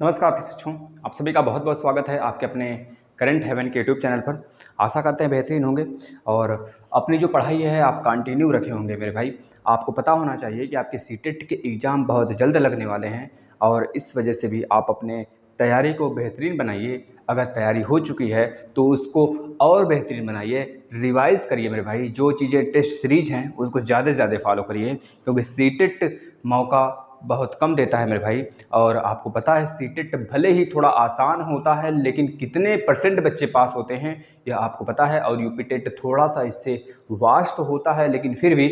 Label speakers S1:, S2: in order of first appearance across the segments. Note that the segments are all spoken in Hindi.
S1: नमस्कार शिक्षकों, आप सभी का बहुत बहुत स्वागत है आपके अपने करंट हेवन के यूट्यूब चैनल पर। आशा करते हैं बेहतरीन होंगे और अपनी जो पढ़ाई है आप कंटिन्यू रखे होंगे। मेरे भाई, आपको पता होना चाहिए कि आपके सीटेट के एग्ज़ाम बहुत जल्द लगने वाले हैं और इस वजह से भी आप अपने तैयारी को बेहतरीन बनाइए। अगर तैयारी हो चुकी है तो उसको और बेहतरीन बनाइए, रिवाइज़ करिए मेरे भाई। जो चीज़ें टेस्ट सीरीज हैं उसको ज़्यादा से ज़्यादा फॉलो करिए, क्योंकि सीटेट मौका बहुत कम देता है मेरे भाई। और आपको पता है सीटेट भले ही थोड़ा आसान होता है, लेकिन कितने परसेंट बच्चे पास होते हैं यह आपको पता है। और यूपी टेट थोड़ा सा इससे वास्ट होता है, लेकिन फिर भी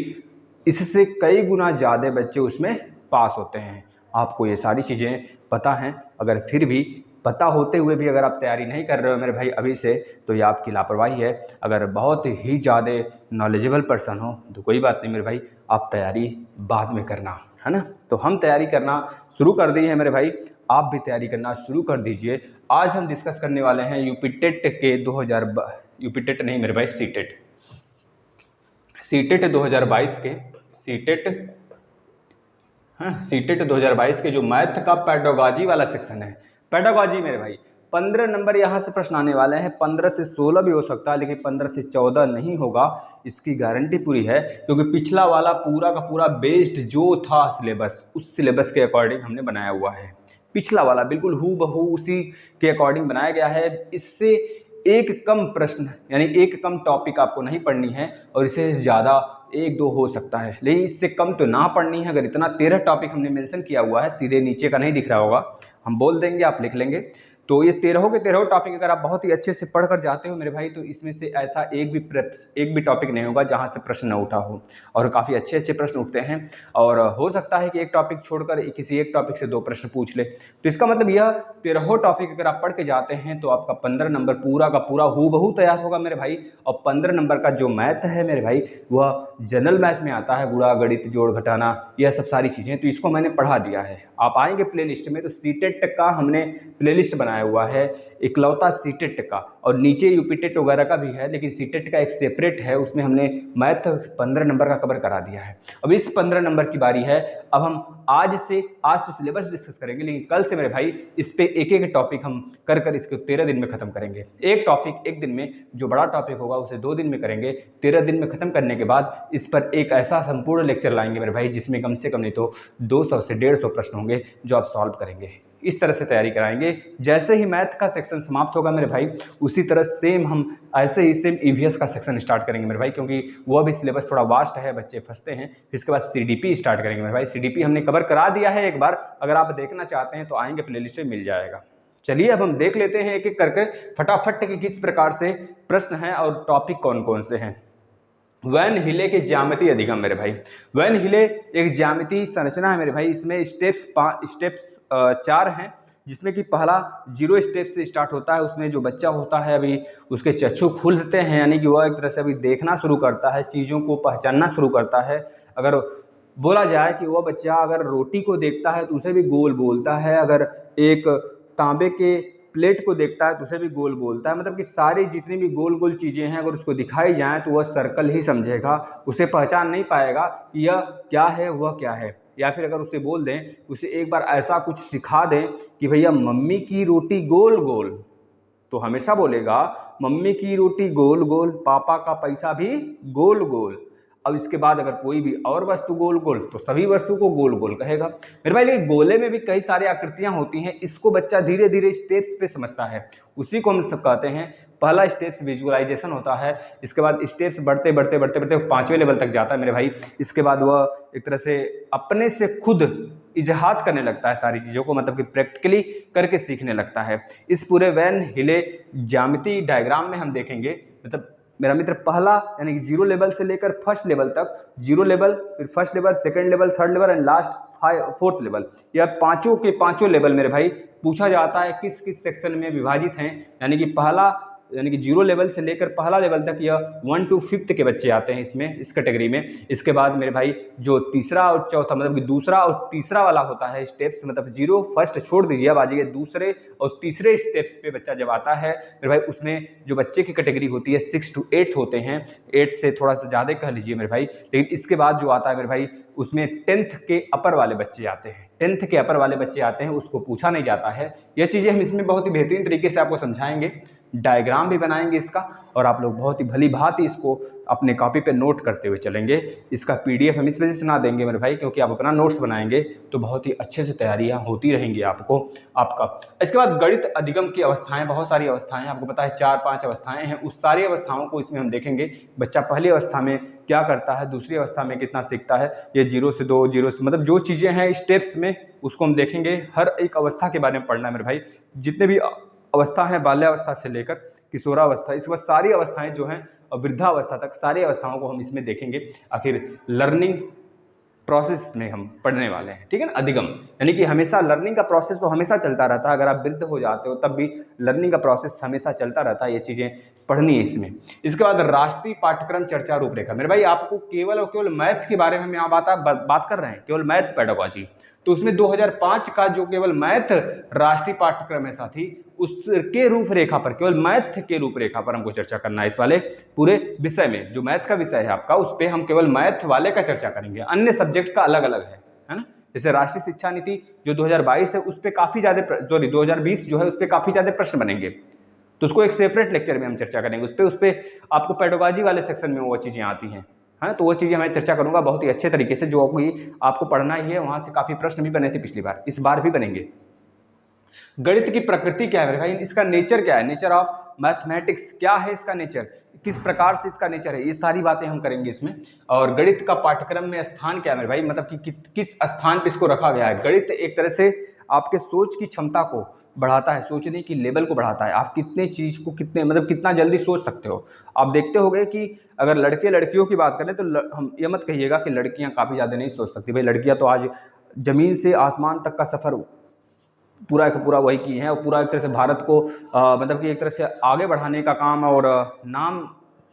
S1: इससे कई गुना ज़्यादा बच्चे उसमें पास होते हैं। आपको ये सारी चीज़ें पता हैं, अगर फिर भी पता होते हुए भी अगर आप तैयारी नहीं कर रहे हो मेरे भाई अभी से, तो ये आपकी लापरवाही है। अगर बहुत ही ज़्यादा नॉलेजेबल पर्सन हो तो कोई बात नहीं मेरे भाई, आप तैयारी बाद में करना, है ना। तो हम तैयारी करना शुरू कर दी है मेरे भाई, आप भी तैयारी करना शुरू कर दीजिए। आज हम डिस्कस करने वाले हैं यूपी टेट के 2000 यूपी टेट नहीं मेरे भाई, सीटेट 2022 के सीटेट 2022 के जो मैथ का पेडागॉजी वाला सेक्शन है। पेडागॉजी मेरे भाई 15 नंबर यहाँ से प्रश्न आने वाले हैं। 15 से 16 भी हो सकता है, लेकिन 15 से 14 नहीं होगा, इसकी गारंटी पूरी है। क्योंकि पिछला वाला पूरा का पूरा बेस्ड जो था सिलेबस, उस सिलेबस के अकॉर्डिंग हमने बनाया हुआ है। पिछला वाला बिल्कुल हूबहू उसी के अकॉर्डिंग बनाया गया है। इससे एक कम प्रश्न यानी एक कम टॉपिक आपको नहीं पढ़नी है, और इससे ज़्यादा एक दो हो सकता है, लेकिन इससे कम तो ना पढ़नी है। अगर इतना 13 टॉपिक हमने मेंशन किया हुआ है, सीधे नीचे का नहीं दिख रहा होगा, हम बोल देंगे, आप लिख लेंगे। तो ये 13 के 13 टॉपिक अगर आप बहुत ही अच्छे से पढ़ कर जाते हो मेरे भाई, तो इसमें से ऐसा एक भी टॉपिक नहीं होगा जहाँ से प्रश्न न उठा हो, और काफ़ी अच्छे अच्छे प्रश्न उठते हैं। और हो सकता है कि एक टॉपिक छोड़कर किसी एक टॉपिक से 2 प्रश्न पूछ ले। तो इसका मतलब यह 13 टॉपिक अगर आप पढ़ के जाते हैं तो आपका 15 नंबर पूरा का पूरा हूबहू तैयार होगा मेरे भाई। और 15 नंबर का जो मैथ है मेरे भाई, वह जनरल मैथ में आता है, गुणा गणित जोड़ घटाना, यह सब सारी चीज़ें, तो इसको मैंने पढ़ा दिया है। आप आएंगे प्लेलिस्ट में तो सीटेट का हमने प्लेलिस्ट बनाया हुआ है, इकलौता सीटेट का, और नीचे यूपी टेट वगैरह का भी है, लेकिन सीटेट का एक सेपरेट है, उसमें हमने मैथ 15 नंबर का कवर करा दिया है। अब इस 15 नंबर की बारी है। अब हम आज तो सिलेबस डिस्कस करेंगे, लेकिन कल से मेरे भाई इस पे एक एक टॉपिक हम कर इसको 13 दिन में खत्म करेंगे। एक टॉपिक एक दिन में, जो बड़ा टॉपिक होगा उसे 2 दिन में करेंगे। 13 दिन में खत्म करने के बाद इस पर एक ऐसा संपूर्ण लेक्चर लाएंगे मेरे भाई, जिसमें कम से कम नहीं तो 200 से 150 प्रश्न होंगे जो आप सॉल्व करेंगे। इस तरह से तैयारी कराएंगे। जैसे ही मैथ का सेक्शन समाप्त होगा मेरे भाई, उसी तरह सेम हम ऐसे ही सेम ईवीएस का सेक्शन स्टार्ट करेंगे मेरे भाई, क्योंकि वह भी सिलेबस थोड़ा वास्ट है, बच्चे फंसते हैं। इसके बाद सीडीपी स्टार्ट करेंगे मेरे भाई। सीडीपी हमने कवर करा दिया है एक बार, अगर आप देखना चाहते हैं तो आएंगे, प्लेलिस्ट में मिल जाएगा। चलिए अब हम देख लेते हैं एक एक करके फटाफट कि किस प्रकार से प्रश्न हैं और टॉपिक कौन कौन से हैं। वैन हिले के ज्यामिति अधिगम मेरे भाई। वैन हिले एक ज्यामिति संरचना है मेरे भाई। इसमें स्टेप्स 4 हैं, जिसमें कि पहला 0 स्टेप से स्टार्ट होता है। उसमें जो बच्चा होता है अभी उसके चक्षु खुलते हैं, यानी कि वह एक तरह से अभी देखना शुरू करता है, चीज़ों को पहचानना शुरू करता है। अगर बोला जाए कि वह बच्चा अगर रोटी को देखता है तो उसे भी गोल बोलता है, अगर एक तांबे के प्लेट को देखता है तो उसे भी गोल बोलता है। मतलब कि सारी जितनी भी गोल गोल चीज़ें हैं अगर उसको दिखाई जाएँ तो वह सर्कल ही समझेगा, उसे पहचान नहीं पाएगा कि यह क्या है वह क्या है। या फिर अगर उसे बोल दें, उसे एक बार ऐसा कुछ सिखा दें कि भैया मम्मी की रोटी गोल गोल, तो हमेशा बोलेगा मम्मी की रोटी गोल गोल, पापा का पैसा भी गोल गोल। अब इसके बाद अगर कोई भी और वस्तु गोल गोल तो सभी वस्तु को गोल गोल कहेगा मेरे भाई। लेकिन गोले में भी कई सारी आकृतियां होती हैं, इसको बच्चा धीरे धीरे स्टेप्स पे समझता है, उसी को हम सब कहते हैं। पहला स्टेप्स विजुअलाइजेशन होता है, इसके बाद स्टेप्स बढ़ते बढ़ते बढ़ते बढ़ते 5वें लेवल तक जाता है मेरे भाई। इसके बाद वह एक तरह से अपने से खुद इजहात करने लगता है सारी चीज़ों को, मतलब कि प्रैक्टिकली करके सीखने लगता है। इस पूरे वैन हिले ज्यामिति डायग्राम में हम देखेंगे, मतलब मेरा मित्र पहला यानी कि 0 लेवल से लेकर फर्स्ट लेवल तक, 0 लेवल, फिर first level, second level, third level and last 4th level, यह पांचों लेवल मेरे भाई पूछा जाता है किस किस सेक्शन में विभाजित हैं। यानी कि पहला यानी कि 0 लेवल से लेकर पहला लेवल तक यह 1 to 5th के बच्चे आते हैं इसमें, इस कैटेगरी में। इसके बाद मेरे भाई जो तीसरा और चौथा मतलब कि दूसरा और तीसरा वाला होता है स्टेप्स, मतलब 0 फर्स्ट छोड़ दीजिए, अब आ जाइए दूसरे और तीसरे स्टेप्स पे बच्चा जब आता है मेरे भाई, उसमें जो बच्चे की कैटेगरी होती है 6 to 8 होते हैं, 8 से थोड़ा सा ज़्यादा कह लीजिए मेरे भाई। लेकिन इसके बाद जो आता है मेरे भाई उसमें 10th के अपर वाले बच्चे आते हैं, 10th के अपर वाले बच्चे आते हैं, उसको पूछा नहीं जाता है। यह चीज़ें हम इसमें बहुत ही बेहतरीन तरीके से आपको समझाएंगे, डायग्राम भी बनाएंगे इसका, और आप लोग बहुत ही भली भांति इसको अपने कॉपी पे नोट करते हुए चलेंगे। इसका PDF हम इस वजह से ना देंगे मेरे भाई क्योंकि आप अपना नोट्स बनाएंगे तो बहुत ही अच्छे से तैयारियां होती रहेंगी आपको आपका। इसके बाद गणित अधिगम की अवस्थाएं, बहुत सारी अवस्थाएं आपको पता है 4-5 अवस्थाएं हैं, उस सारी अवस्थाओं को इसमें हम देखेंगे। बच्चा पहली अवस्था में क्या करता है, दूसरी अवस्था में कितना सीखता है, ये 0 से 2, 0 से मतलब जो चीज़ें हैं स्टेप्स में उसको हम देखेंगे। हर एक अवस्था के बारे में पढ़ना है मेरे भाई, जितने भी अवस्था है बाल्यावस्था से लेकर किशोरावस्था, इस वक्त सारी अवस्थाएं जो हैं और वृद्धावस्था तक सारी अवस्थाओं को हम इसमें देखेंगे। आखिर लर्निंग प्रोसेस में हम पढ़ने वाले हैं, ठीक है ना। अधिगम यानी कि हमेशा लर्निंग का प्रोसेस तो हमेशा चलता रहता है, अगर आप वृद्ध हो जाते हो तब भी लर्निंग का प्रोसेस हमेशा चलता रहता है, ये चीज़ें पढ़नी है इसमें। इसके बाद राष्ट्रीय पाठ्यक्रम चर्चा रूपरेखा, मेरे भाई आपको केवल और केवल मैथ के बारे में हम यहाँ बात कर रहे हैं, केवल मैथ पेडागोजी, तो उसमें 2005 का जो केवल मैथ राष्ट्रीय पाठ्यक्रम है साथी, उसके रूपरेखा पर, केवल मैथ के रूपरेखा पर हमको चर्चा करना है इस वाले पूरे विषय में। जो मैथ का विषय है आपका उस पर हम केवल मैथ वाले का चर्चा करेंगे, अन्य सब्जेक्ट का अलग अलग है ना। जैसे राष्ट्रीय शिक्षा नीति जो 2022 है उस पर काफ़ी ज़्यादा 2020 जो है उस पर काफ़ी ज़्यादा प्रश्न बनेंगे, तो उसको एक सेपरेट लेक्चर में हम चर्चा करेंगे। उस पर आपको पेडागोजी वाले सेक्शन में वो चीज़ें आती हैं, है ना, तो वो चीज़ें मैं चर्चा करूंगा बहुत ही अच्छे तरीके से, जो आपको पढ़ना ही है। वहाँ से काफ़ी प्रश्न भी बने थे पिछली बार, इस बार भी बनेंगे। गणित की प्रकृति क्या है भाई, इसका नेचर क्या है, नेचर ऑफ मैथमेटिक्स क्या है, इसका नेचर किस प्रकार से इसका नेचर है, ये सारी बातें हम करेंगे इसमें। और गणित का पाठ्यक्रम में स्थान क्या है मेरे भाई, मतलब कि किस स्थान पे इसको रखा गया है। गणित एक तरह से आपके सोच की क्षमता को बढ़ाता है, सोचने की लेवल को बढ़ाता है। आप कितने चीज़ को कितना जल्दी सोच सकते हो। आप देखते होंगे कि अगर लड़के लड़कियों की बात करें तो हम ये मत कहिएगा कि लड़कियां काफ़ी ज़्यादा नहीं सोच सकती। भाई लड़कियां तो आज ज़मीन से आसमान तक का सफ़र पूरा का पूरा वही की हैं, और पूरा एक तरह से भारत को मतलब कि एक तरह से आगे बढ़ाने का काम और नाम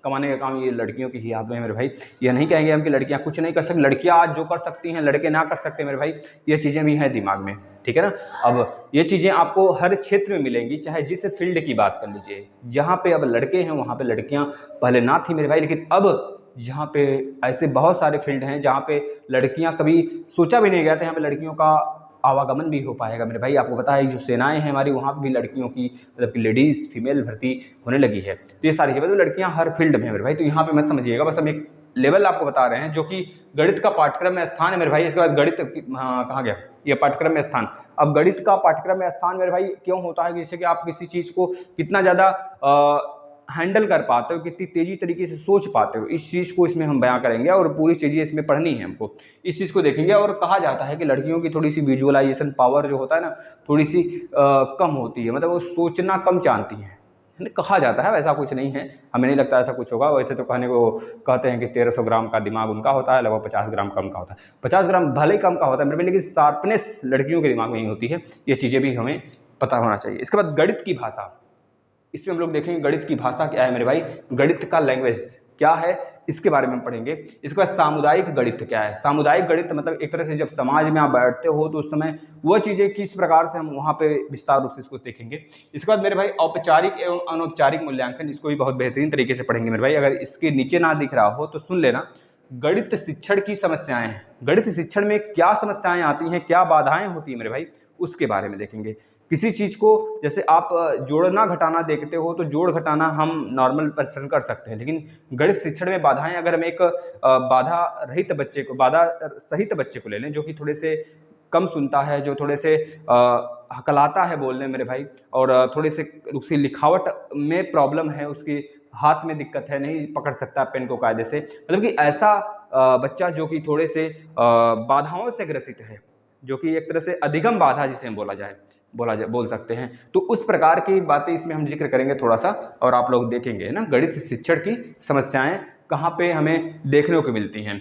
S1: कमाने का काम ये लड़कियों की ही हाथ में है मेरे भाई। ये नहीं कहेंगे हम कि लड़कियां कुछ नहीं कर सकती, लड़कियां आज जो कर सकती हैं लड़के ना कर सकते मेरे भाई, ये चीज़ें भी हैं दिमाग में, ठीक है ना। अब ये चीज़ें आपको हर क्षेत्र में मिलेंगी, चाहे जिस फील्ड की बात कर लीजिए। जहाँ पे अब लड़के हैं वहाँ पे लड़कियाँ पहले ना थी मेरे भाई, लेकिन अब जहाँ पे ऐसे बहुत सारे फील्ड हैं जहाँ पे लड़कियाँ कभी सोचा भी नहीं गया था, यहाँ पे लड़कियों का आवागमन भी हो पाएगा मेरे भाई। आपको पता है जो सेनाएं हैं हमारी, वहाँ पर भी लड़कियों की मतलब कि लेडीज़ फीमेल भर्ती होने लगी है। तो ये सारी चीज़ें, तो लड़कियाँ हर फील्ड में है मेरे भाई, तो यहाँ पे मत समझिएगा, बस हम एक लेवल आपको बता रहे हैं जो कि गणित का पाठ्यक्रम में स्थान है मेरे भाई। इसके बाद गणित कहाँ गया, ये पाठ्यक्रम में स्थान। अब गणित का पाठ्यक्रम में स्थान मेरे भाई क्यों होता है, जैसे कि आप किसी चीज़ को कितना ज़्यादा हैंडल कर पाते हो, कितनी तेजी तरीके से सोच पाते हो, इस चीज़ को इसमें हम बयां करेंगे और पूरी चीज़ें इसमें पढ़नी है हमको, इस चीज़ को देखेंगे। और कहा जाता है कि लड़कियों की थोड़ी सी विजुअलाइजेशन पावर जो होता है ना, थोड़ी सी कम होती है, मतलब वो सोचना कम जानती हैं, कहा जाता है। वैसा कुछ नहीं है, हमें नहीं लगता ऐसा कुछ होगा। वैसे तो कहते हैं कि 1300 ग्राम का दिमाग उनका होता है, लगभग 50 ग्राम कम का होता है। 50 ग्राम भले ही कम का होता है मेरे, लेकिन शार्पनेस लड़कियों के दिमाग में ही होती है। ये चीज़ें भी हमें पता होना चाहिए। इसके बाद गणित की भाषा, इसमें हम लोग देखेंगे गणित की भाषा क्या है मेरे भाई, गणित का लैंग्वेज क्या है, इसके बारे में हम पढ़ेंगे। इसके बाद सामुदायिक गणित क्या है। सामुदायिक गणित मतलब एक तरह से जब समाज में आप बैठते हो तो उस समय वह चीज़ें किस प्रकार से, हम वहाँ पे विस्तार रूप से इसको देखेंगे। इसके बाद मेरे भाई औपचारिक एवं अनौपचारिक मूल्यांकन, इसको भी बहुत बेहतरीन तरीके से पढ़ेंगे मेरे भाई। अगर इसके नीचे ना दिख रहा हो तो सुन लेना। गणित शिक्षण की समस्याएं हैं, गणित शिक्षण में क्या समस्याएं आती हैं, क्या बाधाएं होती हैं मेरे भाई, उसके बारे में देखेंगे। किसी चीज़ को जैसे आप जोड़ना घटाना देखते हो तो जोड़ घटाना हम नॉर्मल पर्सन कर सकते हैं, लेकिन गणित शिक्षण में बाधाएं, अगर हम एक बाधा रहित बच्चे को, बाधा सहित बच्चे को ले लें जो कि थोड़े से कम सुनता है, जो थोड़े से हकलाता है बोलने मेरे भाई, और थोड़े से उसकी लिखावट में प्रॉब्लम है, उसकी हाथ में दिक्कत है, नहीं पकड़ सकता पेन को कायदे से, मतलब कि ऐसा बच्चा जो कि थोड़े से बाधाओं से ग्रसित है, जो कि एक तरह से अधिगम बाधा जिसे हम बोल सकते हैं। तो उस प्रकार की बातें इसमें हम जिक्र करेंगे थोड़ा सा, और आप लोग देखेंगे ना गणित शिक्षण की समस्याएं कहाँ पे हमें देखने को मिलती हैं।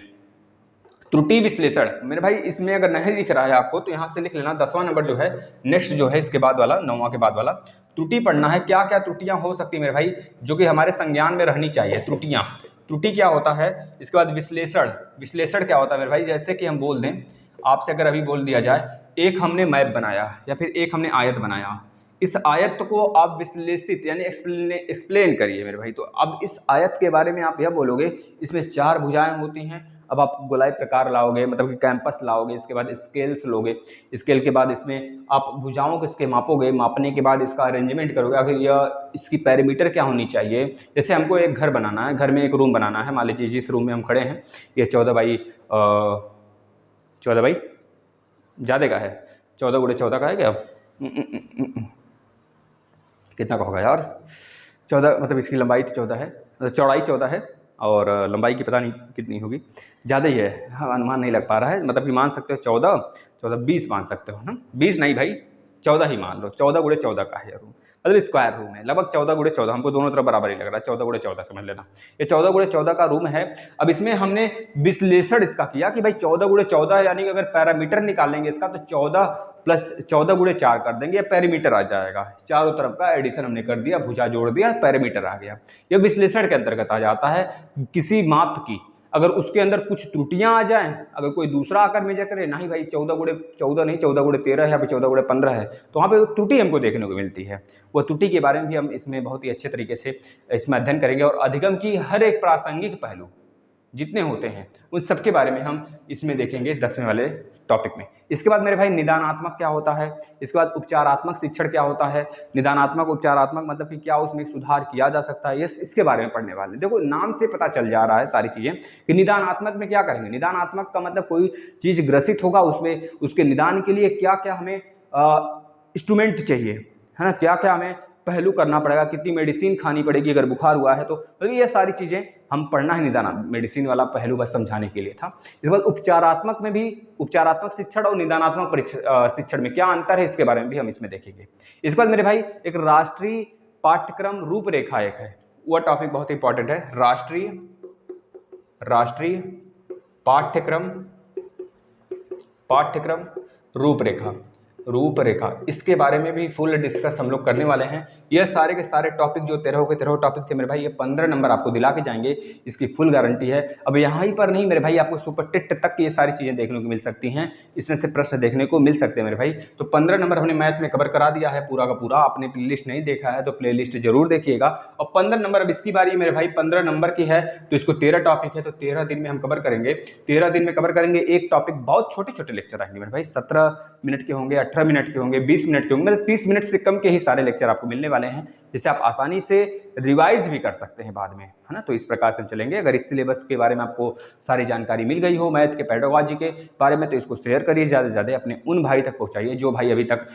S1: त्रुटि विश्लेषण मेरे भाई, इसमें अगर नहीं दिख रहा है आपको तो यहाँ से लिख लेना, 10वां नंबर जो है नेक्स्ट जो है इसके बाद वाला, 9वां के बाद वाला त्रुटि पढ़ना है, क्या क्या त्रुटियां हो सकती है मेरे भाई जो कि हमारे संज्ञान में रहनी चाहिए। त्रुटि क्या होता है, इसके बाद विश्लेषण क्या होता है मेरे भाई, जैसे कि हम बोल दें आपसे, अगर अभी बोल दिया जाए एक हमने मैप बनाया या फिर एक हमने आयत बनाया, इस आयत को आप विश्लेषित यानी एक्सप्लेन करिए मेरे भाई। तो अब इस आयत के बारे में आप यह बोलोगे इसमें 4 भुजाएं होती हैं, अब आप गोलाई प्रकार लाओगे, मतलब कि कैंपस लाओगे, इसके बाद स्केल्स लोगे, स्केल के बाद इसमें आप भुजाओं को इसके मापोगे, मापने के बाद इसका अरेंजमेंट करोगे, आखिर यह इसकी पैरामीटर क्या होनी चाहिए। जैसे हमको एक घर बनाना है, घर में एक रूम बनाना है, मान लीजिए जिस रूम में हम खड़े हैं ये 14 बाई ज़्यादा का है, 14 गुणे 14 का है क्या, कितना का होगा यार, 14, मतलब इसकी लंबाई तो 14 है, मतलब चौड़ाई 14 है और लंबाई की पता नहीं कितनी होगी, ज़्यादा ही है, हाँ अनुमान नहीं लग पा रहा है, मतलब कि मान सकते हो 14 20 मान सकते हो ना, 20 नहीं भाई 14 ही मान लो, 14 गुणे 14 का है रूम, मतलब स्क्वायर रूम है, लगभग 14 गुणे 14, हमको दोनों तरफ बराबर ही लग रहा है, 14 गुणे 14 समझ लेना, ये 14 गुणे 14 का रूम है। अब इसमें हमने विश्लेषण इसका किया कि भाई 14 गुणे 14 यानी कि अगर पैरामीटर निकालेंगे इसका तो 14 प्लस 14 गुणे 4 कर देंगे, पैरामीटर आ जाएगा, चारों तरफ का एडिशन हमने कर दिया, भुजा जोड़ दिया, पैरामीटर आ गया। यह विश्लेषण के अंतर्गत आ जाता है। किसी माप की अगर उसके अंदर कुछ त्रुटियां आ जाएं, अगर कोई दूसरा आकर मेजर करे, नहीं भाई 14 गुणे 14 नहीं 14 गुणे 13 है या फिर 14 गुणे 15 है, तो वहाँ पे त्रुटि हमको देखने को मिलती है। वो त्रुटि के बारे में भी हम इसमें बहुत ही अच्छे तरीके से इसमें अध्ययन करेंगे और अधिगम की हर एक प्रासंगिक पहलू जितने होते हैं उन सब के बारे में हम इसमें देखेंगे 10वें वाले टॉपिक में। इसके बाद मेरे भाई निदानात्मक क्या होता है, इसके बाद उपचारात्मक शिक्षण क्या होता है, निदानात्मक उपचारात्मक मतलब कि क्या उसमें सुधार किया जा सकता है, ये इसके बारे में पढ़ने वाले हैं। देखो नाम से पता चल जा रहा है सारी चीज़ें कि निदानात्मक में क्या करेंगे। निदानात्मक का मतलब कोई चीज़ ग्रसित होगा उसमें उसके निदान के लिए क्या क्या हमें इंस्ट्रूमेंट चाहिए, है ना, क्या क्या हमें पहलू करना पड़ेगा, कितनी मेडिसिन खानी पड़ेगी अगर बुखार हुआ है तो, मतलब ये सारी चीज़ें हम पढ़ना है। निदान मेडिसिन वाला पहलू बस समझाने के लिए था। इसके बाद उपचारात्मक में भी, उपचारात्मक शिक्षण और निदानात्मक शिक्षण में क्या अंतर है इसके बारे में भी हम इसमें देखेंगे। इसके बाद मेरे भाई एक राष्ट्रीय पाठ्यक्रम रूपरेखा एक है, वह टॉपिक बहुत इंपॉर्टेंट है। राष्ट्रीय पाठ्यक्रम रूपरेखा, इसके बारे में भी फुल डिस्कस हम लोग करने वाले हैं। यह सारे के सारे टॉपिक जो 13 के 13 टॉपिक थे मेरे भाई, ये 15 नंबर आपको दिला के जाएंगे, इसकी फुल गारंटी है। अब यहाँ ही पर नहीं मेरे भाई, आपको सुपर टेट तक की ये सारी चीज़ें देखने को मिल सकती हैं, इसमें से प्रश्न देखने को मिल सकते हैं मेरे भाई। तो 15 नंबर हमने मैथ में कवर करा दिया है पूरा का पूरा। आपने प्ले लिस्ट नहीं देखा है तो प्ले लिस्ट जरूर देखिएगा। और 15 नंबर अब इसकी बारी मेरे भाई 15 नंबर की है, तो इसको 13 टॉपिक है तो 13 दिन में हम कवर करेंगे। 13 दिन में कवर करेंगे। एक टॉपिक, बहुत छोटे छोटे लेक्चर आएंगे मेरे भाई, 17 मिनट के होंगे, 18 मिनट के होंगे, 20 मिनट के होंगे, मतलब 30 मिनट से कम के ही सारे लेक्चर आपको मिलने वाले हैं, जिससे आप आसानी से रिवाइज भी कर सकते हैं बाद में, है ना। तो इस प्रकार से हम चलेंगे। अगर इस सिलेबस के बारे में आपको सारी जानकारी मिल गई हो मैथ के पेडागोजी के बारे में, तो इसको शेयर करिए, ज़्यादा से ज़्यादा अपने उन भाई तक पहुँचाइए जो भाई अभी तक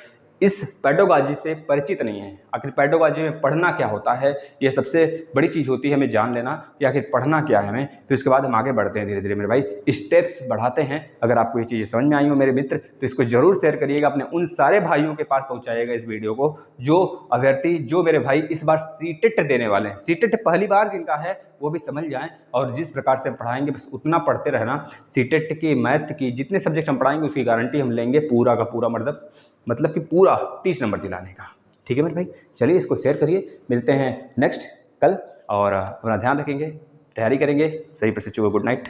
S1: इस पेडागोजी से परिचित नहीं है। आखिर पेडागोजी में पढ़ना क्या होता है, यह सबसे बड़ी चीज़ होती है हमें जान लेना कि आखिर पढ़ना क्या है हमें। फिर उसके बाद हम आगे बढ़ते हैं धीरे धीरे मेरे भाई, स्टेप्स बढ़ाते हैं। अगर आपको ये चीज़ें समझ में आई हो मेरे मित्र, तो इसको जरूर शेयर करिएगा, अपने उन सारे भाइयों के पास पहुंचाइएगा इस वीडियो को जो अभ्यर्थी, जो मेरे भाई इस बार सीटेट देने वाले हैं। सीटेट पहली बार जिनका है वो भी समझ जाएं, और जिस प्रकार से हम पढ़ाएंगे बस उतना पढ़ते रहना। सीटेट की, मैथ की, जितने सब्जेक्ट हम पढ़ाएंगे उसकी गारंटी हम लेंगे पूरा का पूरा, मतलब कि पूरा 30 नंबर दिलाने का। ठीक है मेरे भाई, चलिए इसको शेयर करिए। मिलते हैं नेक्स्ट कल, और अपना ध्यान रखेंगे, तैयारी करेंगे। सही प्रशिक्षु को गुड नाइट।